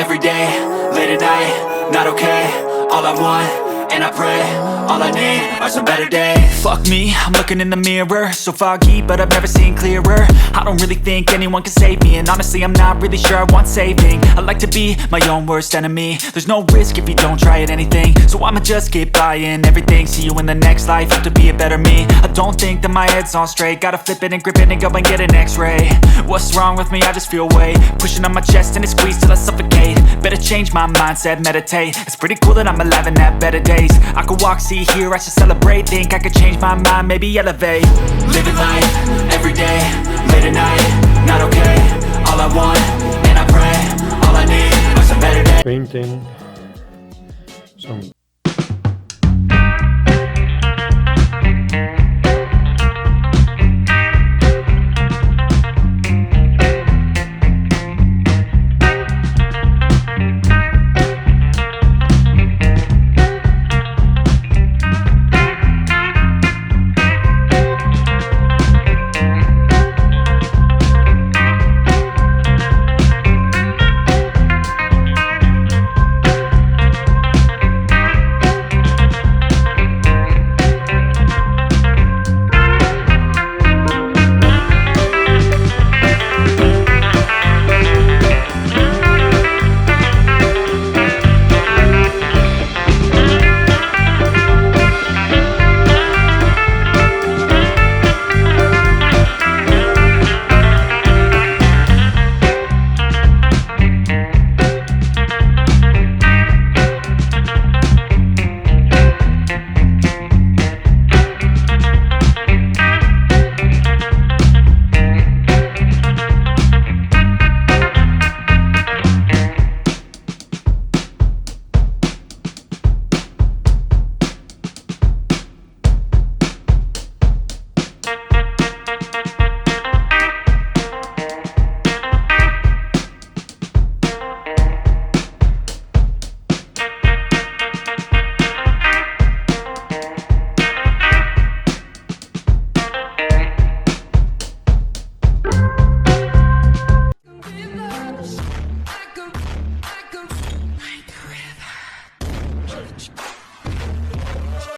every day, late at night, not okay. All I want, and I pray, all I need are some better days. Fuck me, I'm looking in the mirror, so foggy, but I've never seen clearer. I don't really think anyone can save me, and honestly I'm not really sure I want saving. I like to be my own worst enemy. There's no risk if you don't try at anything, so I'ma just keep buying everything. See you in the next life, have to be a better me. I don't think that my head's on straight, gotta flip it and grip it and go and get an x-ray. What's wrong with me? I just feel weight pushing on my chest and it squeezes till I suffocate. Better change my mindset, meditate. It's pretty cool that I'm alive and have better days. I could walk, see, hear, I should celebrate. Think I could change my mind, maybe elevate. Living life, every day, late at night, not okay. All I want, and I pray, all I need are some better days. Painting some